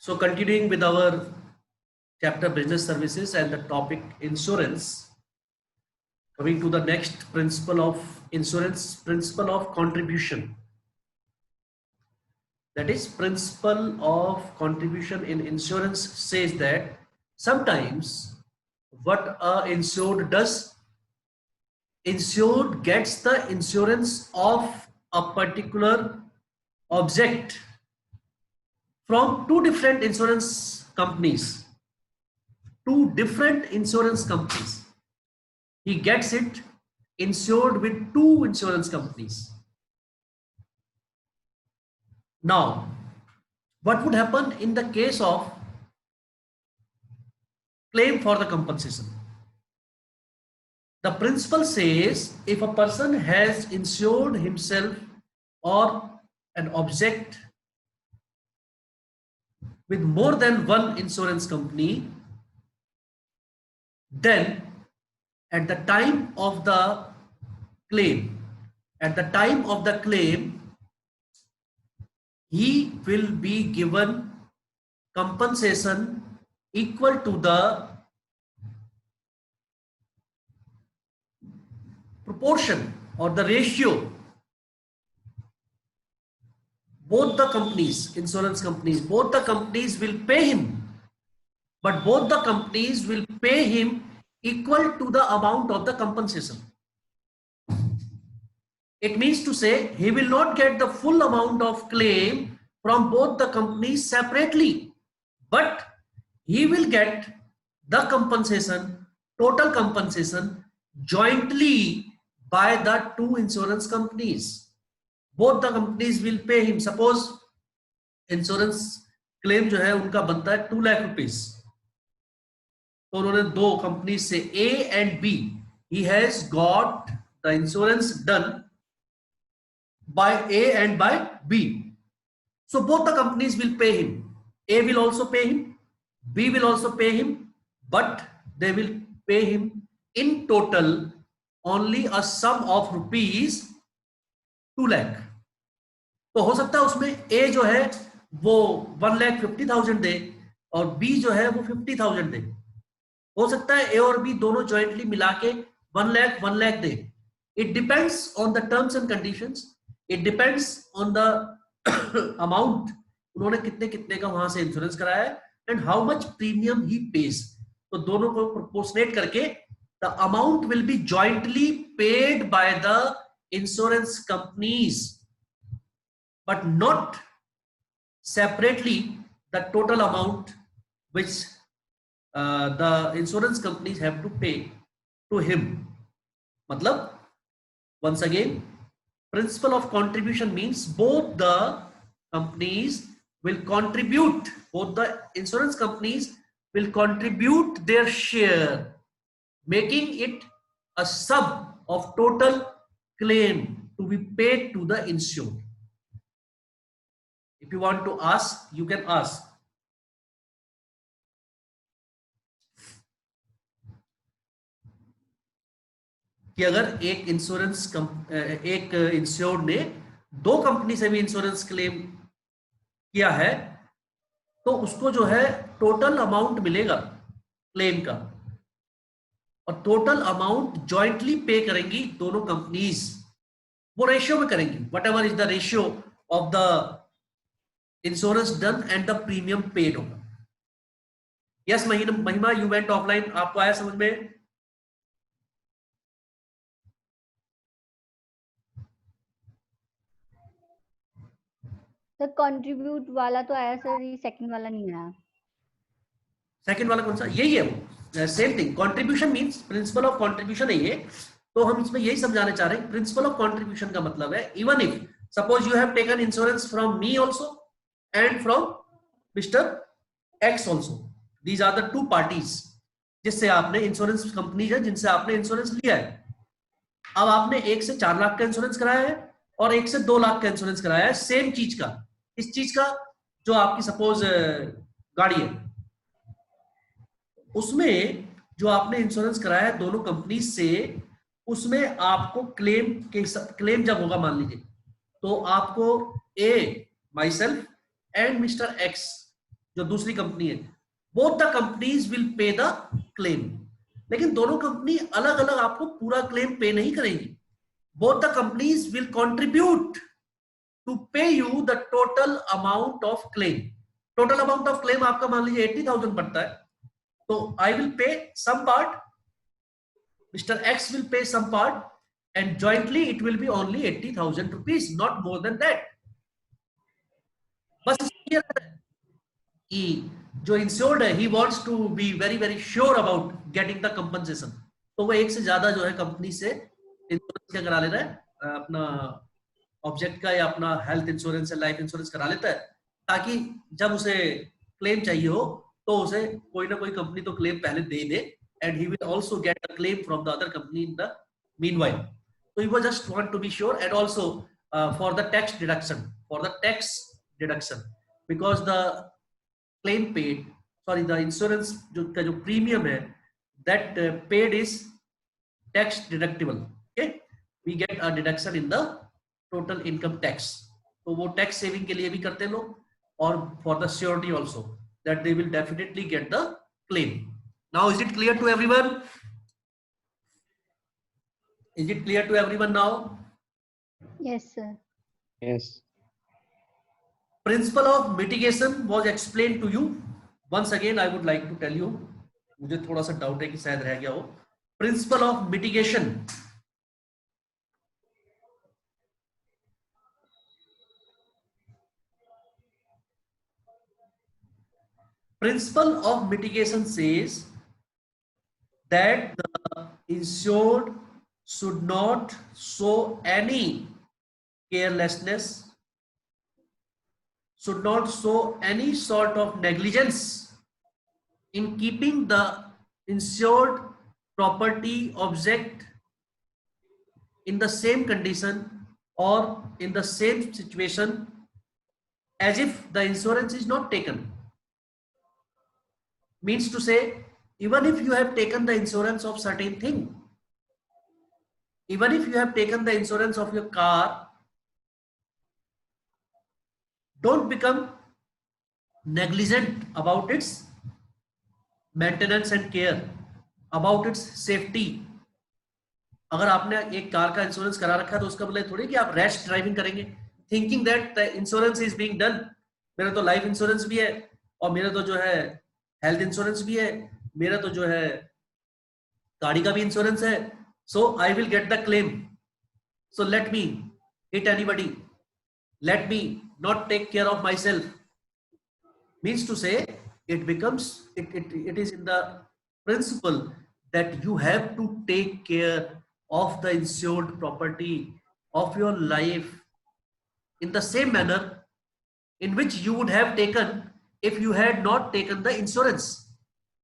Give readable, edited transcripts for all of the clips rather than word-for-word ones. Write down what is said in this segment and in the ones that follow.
So continuing with our chapter business services and the topic insurance, coming to the next principle of insurance, principle of contribution. That is, principle of contribution in insurance says that sometimes what a insured does, insured gets the insurance of a particular object from two different insurance companies. He gets it insured with two insurance companies. Now, what would happen in the case of claim for the compensation? The principle says if a person has insured himself or an object with more than one insurance company, then at the time of the claim, he will be given compensation equal to the proportion or the ratio. Both the companies, insurance companies, both the companies will pay him, but both the companies will pay him equal to the amount of the compensation. It means to say he will not get the full amount of claim from both the companies separately, but he will get the compensation, total compensation, jointly by the two insurance companies. Both the companies will pay him. Suppose insurance claim जो है उनका बनता है 2 lakh rupees, तो उन्होंने दो company से A and B, he has got the insurance done by A and by B. So both the companies will pay him. A will also pay him, B will also pay him, but they will pay him in total only a sum of rupees 2 lakh. तो हो सकता है उसमें A जो है वो 1,50,000 दे और B जो है वो 50,000 दे. हो सकता है A और B दोनों जॉइंटली मिला के 1 लाख दे. It depends on the terms and conditions. It depends on the amount उन्होंने कितने कितने का वहां से इंश्योरेंस कराया है and how much premium he page. तो दोनों को प्रोपोर्शनेट करके the amount will B jointly paid by the insurance companies, but not separately the total amount which the insurance companies have to pay to him. मतलब once again, principle of contribution means both the companies will contribute, both the insurance companies will contribute their share, making it a sum of total claim to be paid to the insured. If you want to ask, you can ask. कि अगर एक insured ने दो company से भी insurance claim किया है तो उसको जो है टोटल अमाउंट मिलेगा क्लेम का, और टोटल अमाउंट जॉइंटली पे करेंगी दोनों कंपनीज. वो रेशियो में करेंगी, what ever is the ratio of the insurance done and the premium paid होगा. यस महिमा, यू वेंट ऑफलाइन, आपको आया समझ में? सर कंट्रीब्यूट वाला तो आया सर, ये सेकंड वाला नहीं आया. सेकंड वाला कौन सा? यही है वो, same thing. Contribution means principle of contribution है ये. तो हम इसमें यही समझाने चाह रहे हैं. प्रिंसिपल ऑफ कंट्रीब्यूशन का मतलब है even if suppose you have taken insurance from me also and from mister X also, these are the two parties जिससे आपने इंश्योरेंस कंपनी है जिनसे आपने इंश्योरेंस लिया है. अब आपने एक से 4 लाख का इंश्योरेंस कराया है और एक से 2 लाख का इंश्योरेंस कराया है सेम चीज का. इस चीज का जो आपकी सपोज गाड़ी है, उसमें जो आपने इंश्योरेंस कराया है दोनों कंपनी से, उसमें आपको क्लेम जब होगा मान लीजिए, तो आपको A myself and mister X जो दूसरी कंपनी है, both the companies will pay the claim. लेकिन दोनों कंपनी अलग अलग आपको पूरा क्लेम पे नहीं करेंगी। Both the companies will contribute to pay you the total amount of claim. Total amount of claim आपका मान लीजिए 80,000 पड़ता है, तो I will pay some part, Mr. X will pay some part, and jointly it will be only 80,000 rupees, not more than that. बस कि जो insured है, he wants to be very very sure about getting the compensation, तो वो एक से ज्यादा जो है कंपनी से इंश्योरेंस क्या करा लेता है, अपना ऑब्जेक्ट का या अपना हेल्थ इंश्योरेंस या लाइफ इंश्योरेंस करा लेता है, ताकि जब उसे क्लेम चाहिए हो तो उसे कोई ना कोई कंपनी तो क्लेम पहले दे दे, and he will also get a claim from the other company in the meanwhile. So he was just want to be sure, and also for the tax deduction, because the claim paid, sorry, the insurance जो premium है, that paid is tax deductible. Okay, we get a deduction in the total income tax. तो वो tax saving के लिए भी करते हैं लोग, और for the surety also that they will definitely get the claim. Now, is it clear to everyone? Is it clear to everyone now? Yes, sir. Yes. Principle of mitigation was explained to you. Once again, I would like to tell you. मुझे थोड़ा सा doubt है कि शायद रह गया हो. Principle of mitigation. Principle of mitigation says that the insured should not show any carelessness, should not show any sort of negligence in keeping the insured property object in the same condition or in the same situation as if the insurance is not taken. Means to say, even if you have taken the insurance of certain thing, even if you have taken the insurance of your car, don't become negligent about its maintenance and care, about its safety. अगर आपने एक car का insurance करा रखा है तो उसका मतलब थोड़ी कि आप रैश ड्राइविंग करेंगे, thinking that the insurance is being done, मेरा तो लाइफ इंश्योरेंस भी है और मेरा तो जो है हेल्थ इंश्योरेंस भी है, मेरा तो जो है गाड़ी का भी इंश्योरेंस है, so I will get the claim, so let me hit anybody, let me not take care of myself. Means to say, it becomes it is in the principle that you have to take care of the insured property of your life in the same manner in which you would have taken if you had not taken the insurance.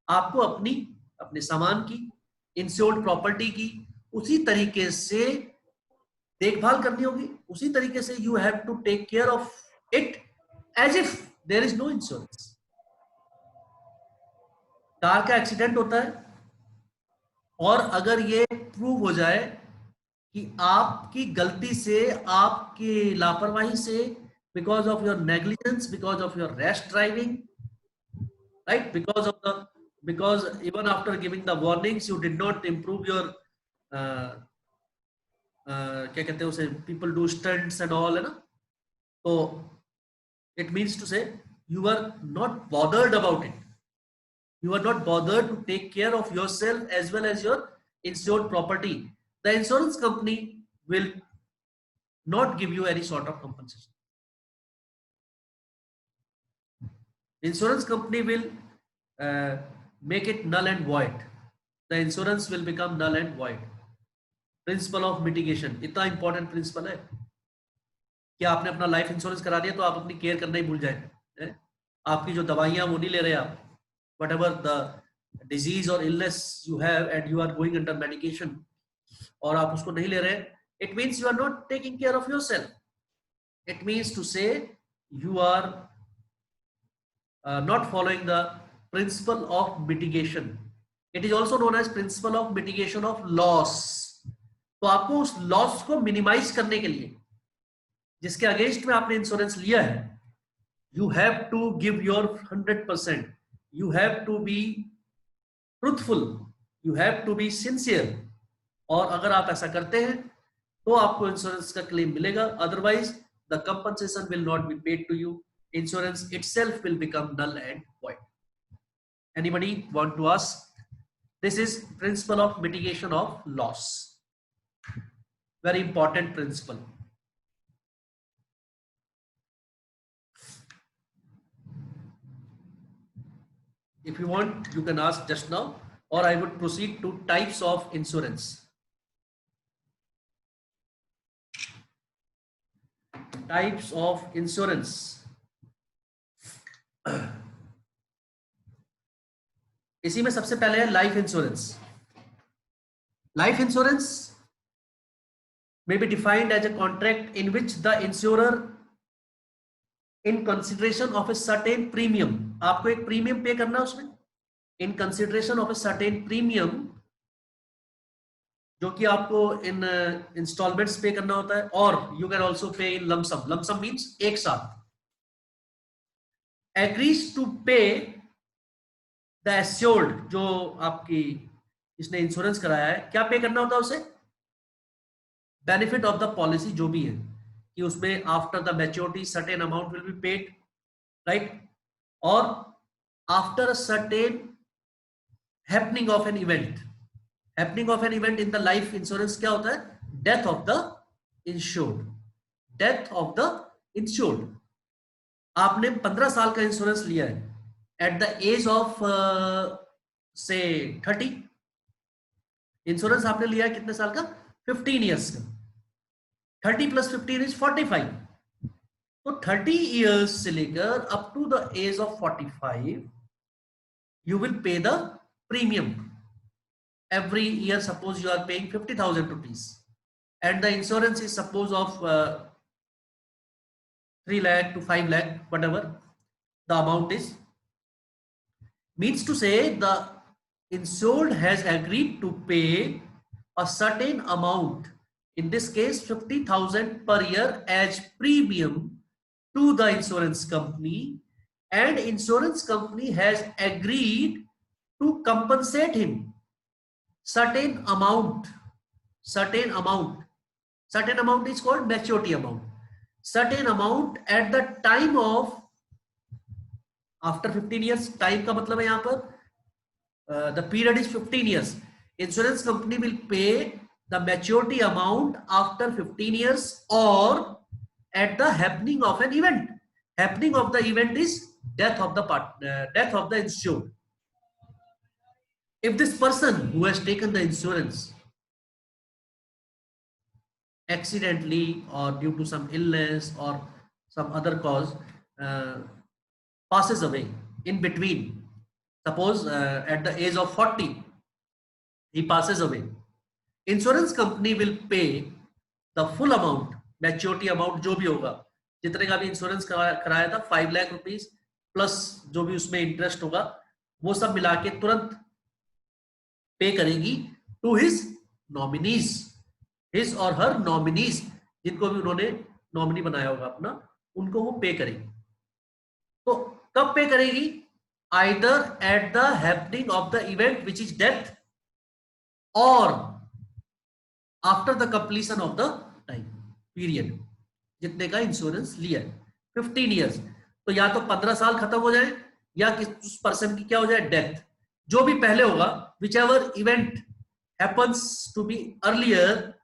आपको अपने सामान की, insured property की उसी तरीके से देखभाल करनी होगी, उसी तरीके से you have to take care of it as if there is no insurance. Car का एक्सीडेंट होता है और अगर ये प्रूव हो जाए कि आपकी गलती से, आपकी लापरवाही से, because of your negligence, because of your rash driving, right, because even after giving the warnings you did not improve your क्या कहते हैं उसे, people do stunts and all, है ना, तो it means to say you are not bothered about it, you are not bothered to take care of yourself as well as your insured property. The insurance company will not give you any sort of compensation. Insurance company will make it null and void. The insurance will become null and void. Principle of mitigation इतना important principle है कि आपने अपना life insurance करा दिया तो आप अपनी केयर करना ही भूल जाए. आपकी जो दवाइयां वो नहीं ले रहे आप, whatever the disease or illness you have and you are going under medication और आप उसको नहीं ले रहे, it means you are not taking care of yourself. It means to say you are not following the principle of mitigation. It is also known as principle of mitigation of loss. तो आपको उस loss को minimise करने के लिए, जिसके against में आपने इंश्योरेंस लिया है, You have to give your 100%. You have to be truthful. You have to be sincere. और अगर आप ऐसा करते हैं तो आपको इंश्योरेंस का क्लेम मिलेगा, otherwise the compensation will not be paid to you. Insurance itself will become null and void. Anybody want to ask? This is principle of mitigation of loss. Very important principle. If you want, you can ask just now, or I would proceed to types of insurance. Types of insurance. इसी में सबसे पहले है life insurance. Life insurance may be defined as a contract in which the insurer in consideration of a certain premium, आपको एक premium पे करना है उसमें, in consideration of a certain premium जो कि आपको इन इंस्टॉलमेंट्स पे करना होता है, और यू कैन ऑल्सो पे इन लमसम. लमसम मीन्स एक साथ. एग्रीज टू पे द एश्योर्ड, जो आपकी इसने इंश्योरेंस कराया है, क्या पे करना होता है उसे? बेनिफिट ऑफ द पॉलिसी जो भी है, कि उसमें after the maturity certain amount will be paid, right? और after a certain happening of an event. Happening of an event in the life insurance क्या होता है? Death of the insured. Death of the insured. आपने 15 साल का insurance लिया है eight the age of से 30. इंश्योरेंस आपने लिया है कितने साल का? 15 ईयर्स का. 30 प्लस 15 इज 45. तो 30 ईयर्स से लेकर up to the age of 45 you will pay the premium. Every year, suppose you are paying 50,000 rupees and the insurance is suppose of 3 lakh to 5 lakh, whatever the amount is. Means to say the insured has agreed to pay a certain amount, in this case 50,000 per year as premium to the insurance company, and insurance company has agreed to compensate him certain amount is called maturity amount. Certain amount at the time of after 15 years. time का मतलब है यहाँ पर the period is 15 years. Insurance company will pay the maturity amount after 15 years or at the happening of an event. Happening of the event is death of the insured. If this person who has taken the insurance accidentally or due to some illness or some other cause passes away in between, suppose at the age of 40 he passes away, insurance company will pay the full amount, maturity amount जो भी होगा, जितने का भी insurance कराया था 5 lakh rupees plus जो भी उसमें इंटरेस्ट होगा, वो सब मिला के तुरंत पे करेगी टू हिज नॉमिनीज, हिज और हर नॉमिनीज, जिनको भी उन्होंने नॉमिनी बनाया होगा अपना, उनको वो पे करेगी. तो कब पे करेगी? Either at the happening of the event which is death और after the completion of the time period जितने का इंश्योरेंस लिया है 15 ईयर्स. तो या तो 15 साल खत्म हो जाए या किस पर्सन की क्या हो जाए? डेथ. जो भी पहले होगा, whichever event happens to be earlier,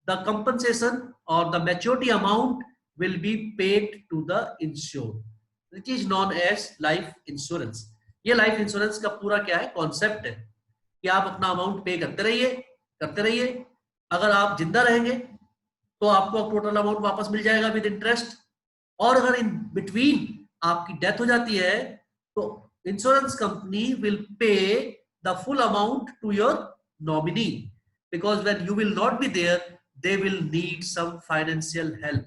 the compensation or the maturity amount will be paid to the insured, which is known as life insurance. ये लाइफ इंश्योरेंस का पूरा क्या है? कॉन्सेप्ट है कि आप अपना अमाउंट पे करते रहिए. अगर आप जिंदा रहेंगे तो आपको टोटल अमाउंट वापस मिल जाएगा विद इंटरेस्ट, और अगर इन बिटवीन आपकी डेथ हो जाती है तो insurance company will pay the full amount to your nominee, because when you will not be there they will need some financial help.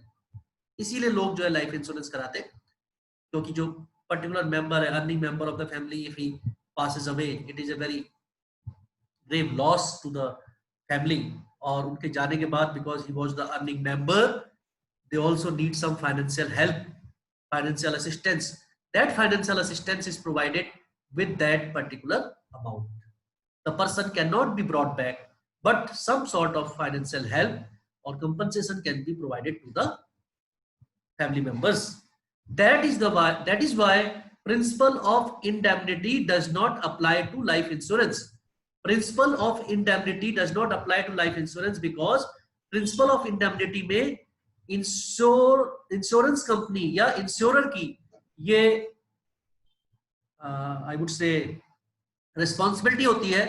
इसीलिए लोग जो है लाइफ इंश्योरेंस कराते हैं, क्योंकि जो पर्टिकुलर मेंबर है, earning member of the family, if he passes away, it is a very grave loss to the family. और उनके जाने के बाद because he was the earning member, they also need some financial help. financial assistance. That financial assistance is provided with that particular amount. The person cannot be brought back, but some sort of financial help or compensation can be provided to the family members. That is why principle of indemnity does not apply to life insurance. Principle of indemnity does not apply to life insurance because principle of indemnity में insurance company या insurer की ये I would say responsibility होती है.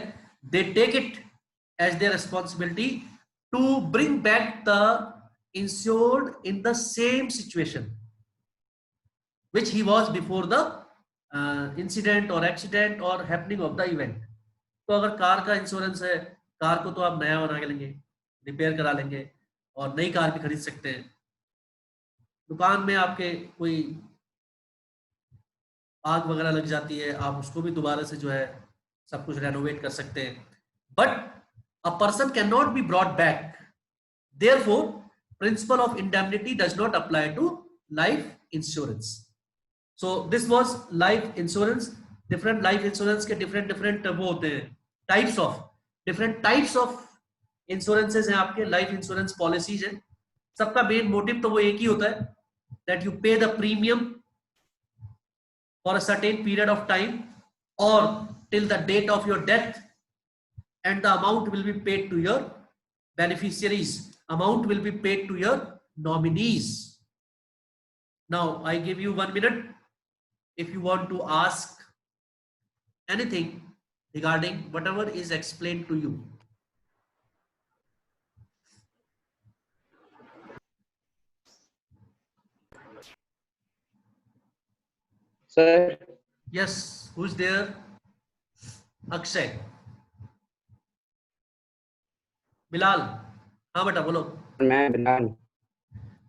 They take it as their responsibility to bring back the insured in the same situation which he was before the incident or accident or happening of the event. तो अगर car का insurance है, car को तो आप नया बना के लेंगे, रिपेयर करा लेंगे और नई कार भी खरीद सकते हैं. दुकान में आपके कोई आग वगैरह लग जाती है, आप उसको भी दोबारा से जो है सब कुछ रेनोवेट कर सकते हैं. But a person can not be brought back. Therefore principle of indemnity does not apply to life insurance. So this was life insurance. Different life insurance के different वो होते हैं different types of insurances हैं आपके. life insurance policies हैं. सबका main motive तो वो एक ही होता है, that you pay the premium for a certain period of time or till the date of your death, and the amount will be paid to your beneficiaries. Amount will be paid to your nominees. Now I give you 1 minute. If you want to ask anything regarding whatever is explained to you. Sir. Yes, who's there? Akshay. Bilal. हाँ बेटा बोलो. मैं बिलाल.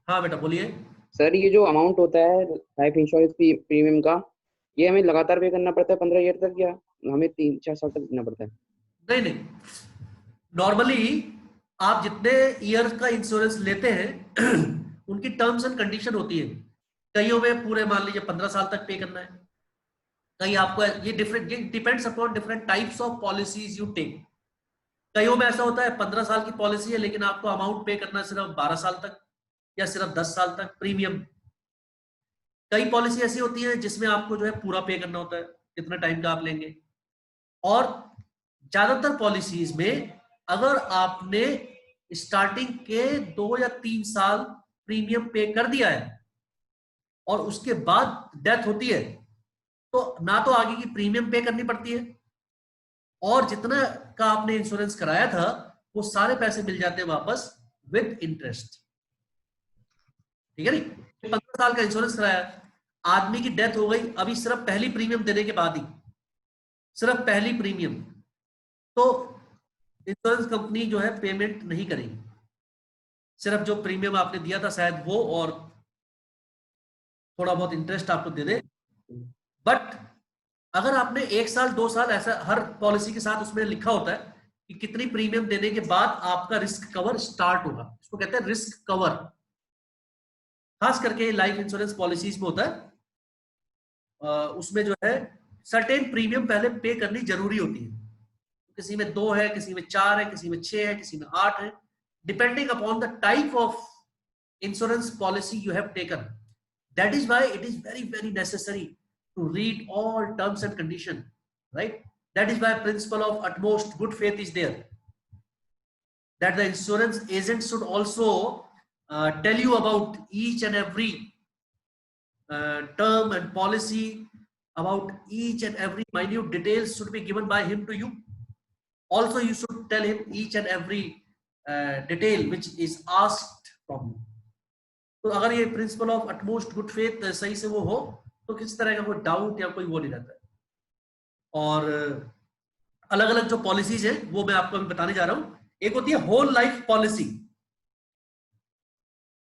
हाँ बेटा बोलिए. Sir ये जो amount होता है लाइफ इंश्योरेंस प्रीमियम का, ये हमें लगातार पे करना पड़ता है 15 ईयर तक या हमें 3-4 साल तक देना पड़ता है? नहीं, नॉर्मली आप जितने ईयर का इंश्योरेंस लेते हैं उनकी टर्म्स एंड कंडीशन होती है. कईयों में पूरे मान लीजिए 15 साल तक पे करना है, कहीं आपको ये depends upon different types of policies you take. कईयों में ऐसा होता है 15 साल की पॉलिसी है लेकिन आपको अमाउंट पे करना है सिर्फ 12 साल तक या सिर्फ 10 साल तक प्रीमियम. कई पॉलिसी ऐसी होती है जिसमें आपको जो है पूरा पे करना होता है, कितने टाइम का आप लेंगे. और ज्यादातर पॉलिसीज में अगर आपने स्टार्टिंग के 2 या 3 साल प्रीमियम पे कर दिया है और उसके बाद डेथ होती है तो ना तो आगे की प्रीमियम पे करनी पड़ती है और जितना का आपने इंश्योरेंस कराया था वो सारे पैसे मिल जाते हैं वापस विद इंटरेस्ट. ठीक है नहीं. 15 साल का इंश्योरेंस कराया, आदमी की डेथ हो गई, अभी सिर्फ पहली प्रीमियम देने के बाद ही, सिर्फ पहली प्रीमियम, तो इंश्योरेंस कंपनी जो है पेमेंट नहीं करेगी. सिर्फ जो प्रीमियम आपने दिया था शायद वो और थोड़ा बहुत इंटरेस्ट आपको दे दे. बट अगर आपने 1 साल 2 साल ऐसा हर पॉलिसी के साथ उसमें लिखा होता है कि कितनी प्रीमियम देने के बाद आपका रिस्क कवर स्टार्ट होगा, इसको कहते हैं रिस्क कवर. खास करके लाइफ इंश्योरेंस पॉलिसीज में होता है, उसमें जो है सर्टेन प्रीमियम पहले पे करनी जरूरी होती है. किसी में 2 है, किसी में 4 है, किसी में 6 है, किसी में 8 है, depending upon the type of insurance policy you have taken. That is why it is very very necessary to read all terms and condition, right? That is why principle of utmost good faith is there, that the insurance agent should also tell you about each and every term and policy, about each and every minute details should be given by him to you. Also you should tell him each and every detail which is asked from you. तो अगर ये principle of utmost good faith सही से वो हो तो किसी तरह का कोई डाउट या कोई वो नहीं रहता है. और अलग अलग जो पॉलिसीज है वो मैं आपको अभी बताने जा रहा हूं. एक होती है whole life policy.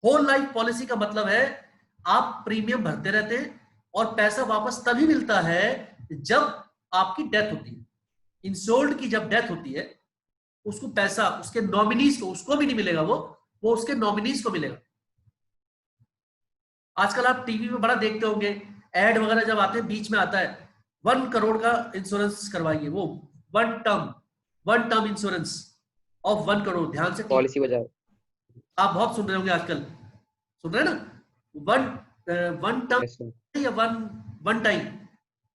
Whole life policy का मतलब है आप प्रीमियम भरते रहते हैं और पैसा वापस तभी मिलता है जब आपकी डेथ होती है. इंश्योर्ड की जब डेथ होती है उसको पैसा उसके नॉमिनीज को, उसको भी नहीं मिलेगा, वो उसके नॉमिनीज को मिलेगा. आजकल आप टीवी में बड़ा देखते होंगे, एड वगैरह जब आते हैं बीच में आता है 1 करोड़ का इंश्योरेंस करवाइए, वो one term insurance of 1 crore. ध्यान से पॉलिसी वजह आप बहुत सुन रहे होंगे आजकल, सुन रहे हैं ना, वन टर्म या वन टाइम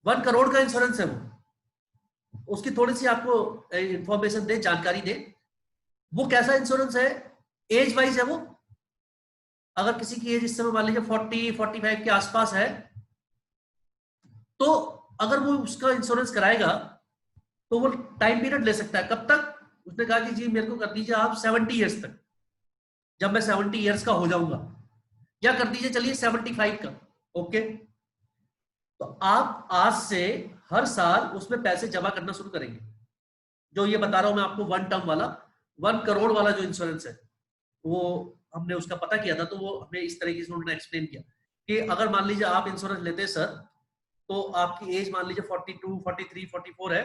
1 करोड़ का इंश्योरेंस है वो। उसकी थोड़ी सी आपको इंफॉर्मेशन दे, जानकारी दे, वो कैसा इंश्योरेंस है, एज वाइज है वो। अगर किसी की एज इस समय मान लीजिए 40-45 के आसपास है, तो अगर वो उसका इंश्योरेंस कराएगा तो वो टाइम पीरियड ले सकता है। कब तक? उसने कहा कि जी मेरे को कर दीजिए आप 70 ईयर्स तक, जब मैं 70 ईयर्स का हो जाऊंगा, या कर दीजिए चलिए 75 का। ओके, तो आप आज से हर साल उसमें पैसे जमा करना शुरू करेंगे। जो ये बता रहा हूं मैं आपको, 1 टर्म वाला 1 करोड़ वाला जो इंश्योरेंस है, वो हमने उसका पता किया था, तो वो हमें इस तरीके से उन्होंने एक्सप्लेन किया कि अगर मान लीजिए आप इंश्योरेंस लेते हैं सर, तो आपकी एज मान लीजिए 42, 43, 44 है,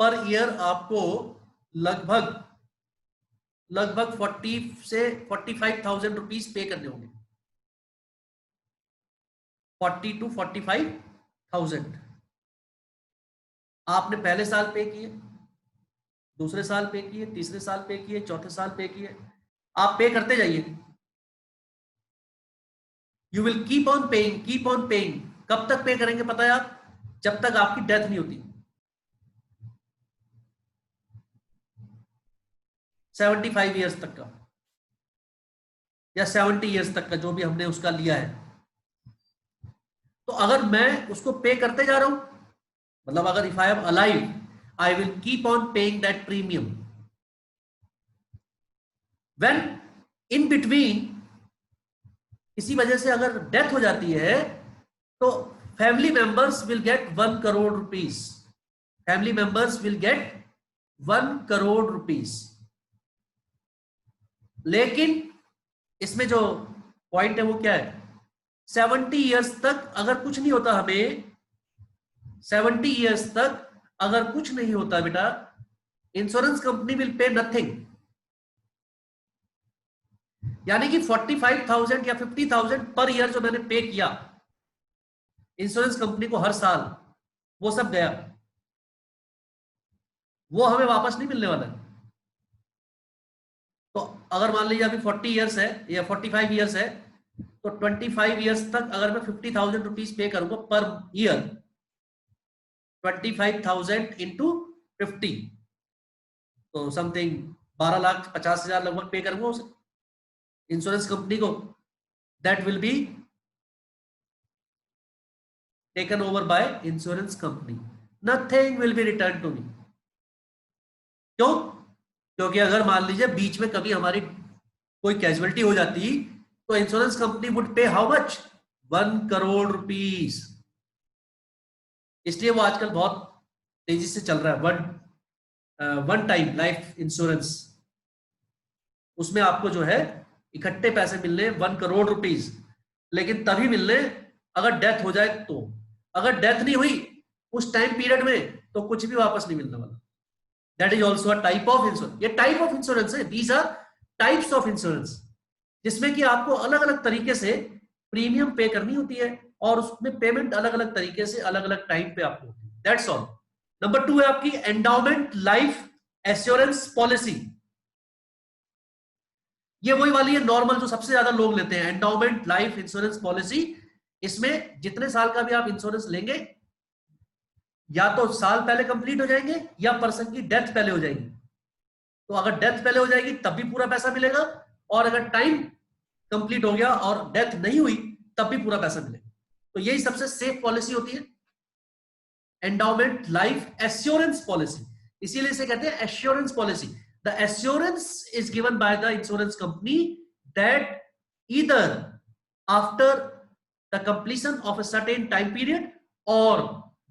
पर ईयर आपको लगभग 40 से 45,000 रुपीज पे करने होंगे। 40 to 45,000 आपने पहले साल पे किए, दूसरे साल पे किए, तीसरे साल पे किए, चौथे साल पे किए, आप पे करते जाइए। You will keep on paying. कब तक पे करेंगे पता है आप? जब तक आपकी डेथ नहीं होती। 75 ईयर्स तक का या 70 ईयर्स तक का, जो भी हमने उसका लिया है। तो अगर मैं उसको पे करते जा रहा हूं, मतलब अगर if I am alive, I will keep on paying that premium. When in between किसी वजह से अगर डेथ हो जाती है, तो family members will get 1 crore rupees. Family members will get 1 crore rupees. लेकिन इसमें जो पॉइंट है वो क्या है? 70 ईयर्स तक अगर कुछ नहीं होता हमें, 70 ईयर्स तक अगर कुछ नहीं होता बेटा, insurance company will pay nothing. यानी कि 45,000 या 50,000 पर ईयर जो मैंने पे किया इंश्योरेंस कंपनी को हर साल, वो सब गया, वो हमें वापस नहीं मिलने वाला है। तो अगर मान लीजिए अभी 40 ईयर्स है या 45 ईयर्स है, तो 25 ईयर्स तक अगर मैं 50,000 रुपीज पे करूंगा पर ईयर, 25,000 इंटू 50, तो समथिंग 12,50,000 लगभग पे करूंगा उसे, इंश्योरेंस कंपनी को। That will be taken over by insurance company, nothing will be return to me. क्यों? क्योंकि अगर मान लीजिए बीच में कभी हमारी कोई कैजुअलिटी हो जाती, तो इंश्योरेंस कंपनी वुड पे हाउ मच? 1 करोड़ रुपीस। इसलिए वो आजकल बहुत तेजी से चल रहा है वन टाइम लाइफ इंश्योरेंस। उसमें आपको जो है इकट्ठे पैसे मिलने 1 करोड़ रुपीस, लेकिन तभी मिलने अगर डेथ हो जाए तो। अगर डेथ नहीं हुई उस टाइम पीरियड में, तो कुछ भी वापस नहीं मिलने वाला। That is also a type of insurance. ये टाइप ऑफ इंश्योरेंस है, these are types of insurance, जिसमें कि आपको अलग अलग तरीके से प्रीमियम पे करनी होती है, और उसमें पेमेंट अलग अलग तरीके से अलग अलग टाइम पे आपको होती है। That's all. नंबर 2 है आपकी एंडाउमेंट लाइफ एश्योरेंस पॉलिसी। ये वही वाली है नॉर्मल जो सबसे ज्यादा लोग लेते हैं, एंडाउमेंट लाइफ इंश्योरेंस पॉलिसी। इसमें जितने साल का भी आप इंश्योरेंस लेंगे, या तो साल पहले कंप्लीट हो जाएंगे या पर्सन की डेथ पहले हो जाएगी। तो अगर डेथ पहले हो जाएगी तब भी पूरा पैसा मिलेगा, और अगर टाइम कंप्लीट हो गया और डेथ नहीं हुई तब भी पूरा पैसा मिलेगा। तो यही सबसे सेफ पॉलिसी होती है, एंडाउमेंट लाइफ एश्योरेंस पॉलिसी। इसीलिए इसे कहते हैं assurance policy. The assurance is given by the insurance company that either after the completion of a certain time period और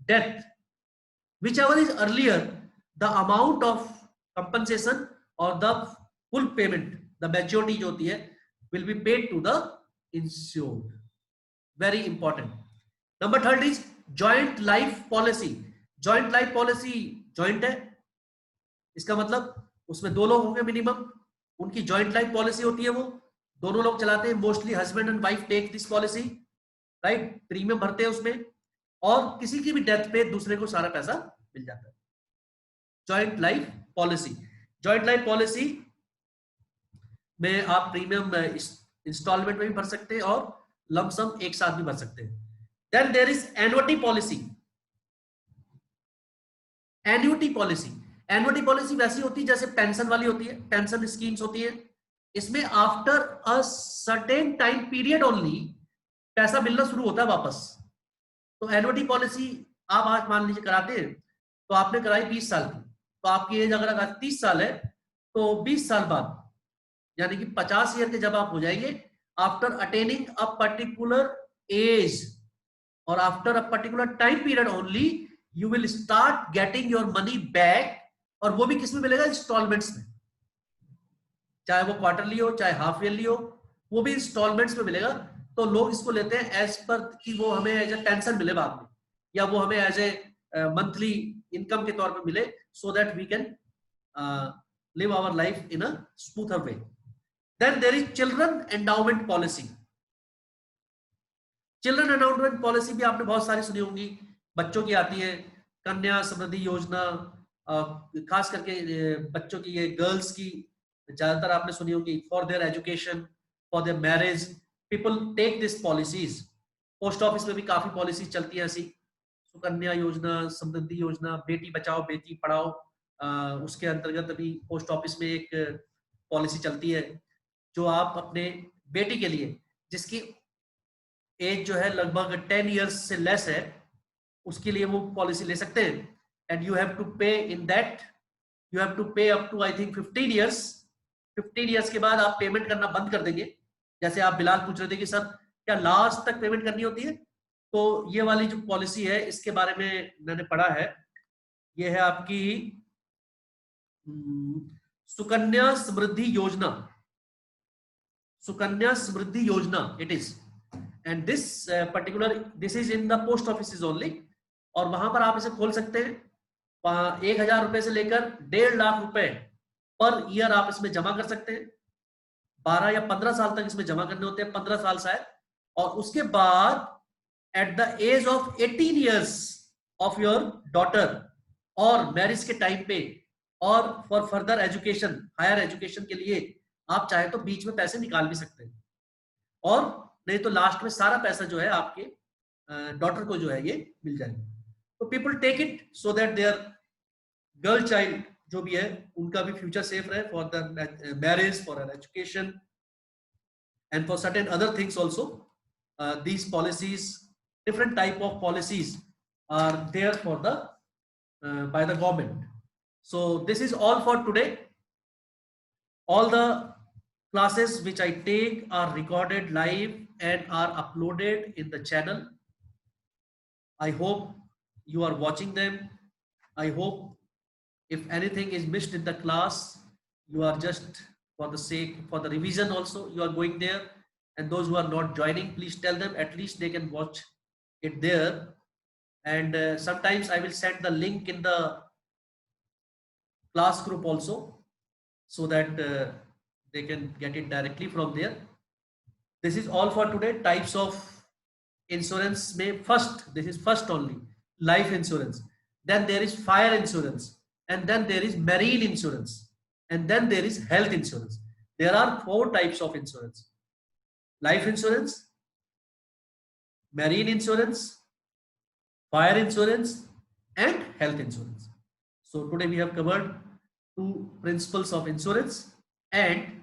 death, whichever is earlier, the amount of compensation or the full payment, the majority जो होती है, will be paid to the insured. Very important. Number 3 is joint life policy. Joint life policy, joint है, इसका मतलब उसमें 2 लोग होंगे minimum, उनकी joint life policy होती है वो। दोनों लोग चलाते हैं, mostly husband and wife take this policy, right, premium भरते हैं उसमें, और किसी की भी डेथ पे दूसरे को सारा पैसा मिल जाता है। Joint life policy, joint life policy में आप प्रीमियम इंस्टॉलमेंट में भी भर सकते हैं और लमसम एक साथ भी भर सकते हैं। Then there is annuity policy. Annuity policy, annuity policy वैसी होती है जैसे पेंशन वाली होती है, पेंशन स्कीम्स होती है। इसमें after a certain time period only पैसा मिलना शुरू होता है वापस। तो एन्युटी पॉलिसी आप आज मान लीजिए कराते हैं, तो आपने कराई 20 साल की, तो आपकी एज अगर 30 साल है तो 20 साल बाद यानी कि 50 ईयर के जब आप हो जाएंगे, after attaining a particular age और after a particular time period only you will start getting your money back. और वो भी किस में मिलेगा? इंस्टॉलमेंट्स में, चाहे वो क्वार्टरली हो चाहे हाफ ईयरली हो, वो भी इंस्टॉलमेंट्स में मिलेगा। तो लोग इसको लेते हैं एज पर कि वो हमें एज ए पेंशन मिले बाद में, या वो हमें एज ए मंथली इनकम के तौर पे मिले, so that we can live our life in a smoother way. Then there is children endowment policy. Children endowment policy भी आपने बहुत सारी सुनी होंगी, बच्चों की आती है, कन्या समृद्धि योजना, खास करके बच्चों की, ये गर्ल्स की ज्यादातर आपने सुनी होगी, for their education, for their marriage, people take this policies. Post office में भी काफी पॉलिसी चलती है ऐसी, सुकन्या योजना, समृद्धि योजना, बेटी बचाओ बेटी पढ़ाओ, उसके अंतर्गत अभी पोस्ट ऑफिस में एक पॉलिसी चलती है जो आप अपने बेटी के लिए, जिसकी एज जो है लगभग 10 इयर्स से लेस है, उसके लिए वो पॉलिसी ले सकते हैं। And you have to pay in that, you have to pay up to I think 15 years. 15 years के बाद आप पेमेंट करना बंद कर देंगे। जैसे आप बिलाल पूछ रहे थे कि सर क्या लास्ट तक पेमेंट करनी होती है, तो ये वाली जो पॉलिसी है इसके बारे में मैंने पढ़ा है। ये है आपकी सुकन्या समृद्धि योजना, सुकन्या समृद्धि योजना it is, and this particular this is in the post office only. और वहां पर आप इसे खोल सकते हैं, 1000 रुपए से लेकर 1.5 लाख रुपए पर ईयर आप इसमें जमा कर सकते हैं। 12 या 15 साल तक इसमें जमा करने होते हैं, 15 साल शायद। और उसके बाद at the age of 18 years of your daughter और मैरिज के टाइम पे और for further education, higher education के लिए आप चाहे तो बीच में पैसे निकाल भी सकते हैं, और नहीं तो लास्ट में सारा पैसा जो है आपके डॉटर को जो है ये मिल जाएगा। तो people take it so that their girl child जो भी है उनका भी फ्यूचर सेफ रहे, for the marriage, for education and for certain other things also. These policies, different type of policies are there for the by the government. So this is all for today. All the classes which I take are recorded live and are uploaded in the channel. I hope you are watching them. I hope if anything is missed in the class, you are just for the sake, for the revision also, you are going there. And those who are not joining, please tell them, at least they can watch it there. And sometimes I will send the link in the class group also, so that they can get it directly from there. This is all for today. Types of insurance may first, this is first only, life insurance, then there is fire insurance, and then there is marine insurance, and then there is health insurance. There are 4 types of insurance: life insurance, marine insurance, fire insurance, and health insurance. So today we have covered 2 principles of insurance and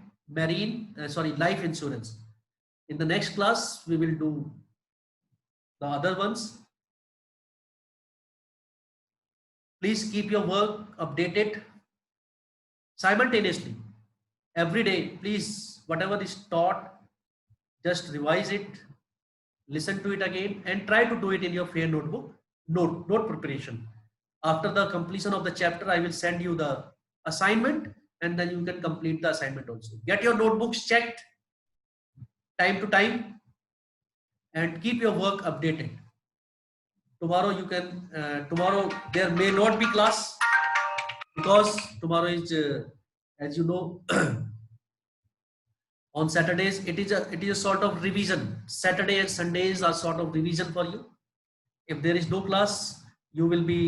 life insurance. In the next class we will do the other ones. Please keep your work updated simultaneously every day. Please, whatever is taught, just revise it, listen to it again, and try to do it in your fair notebook, note preparation. After the completion of the chapter, I will send you the assignment, and then you can complete the assignment also. Get your notebooks checked time to time and keep your work updated. Tomorrow you can tomorrow there may not be class, because tomorrow is as you know On Saturdays, it is a sort of revision. Saturday and Sundays are sort of revision for you. If there is no class, you will be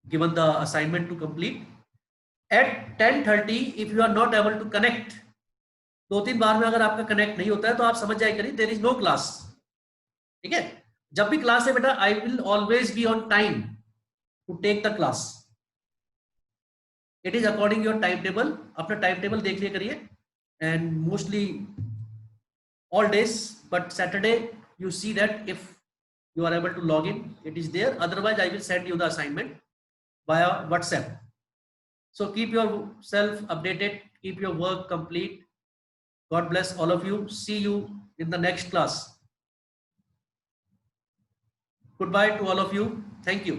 given the assignment to complete. At 10:30, if you are not able to connect, 2-3 बार में अगर आपका connect नहीं होता है तो आप समझ जाए करिए देयर इज नो क्लास. ठीक है, जब भी क्लास है बेटा, I will always be on time to take the class. It is according your time table. अपना टाइम टेबल देख लिया करिए, and mostly all days, but Saturday you see that if you are able to log in, it is there. Otherwise, I will send you the assignment via WhatsApp. So keep yourself updated, keep your work complete. God bless all of you. See you in the next class. Goodbye to all of you. Thank you.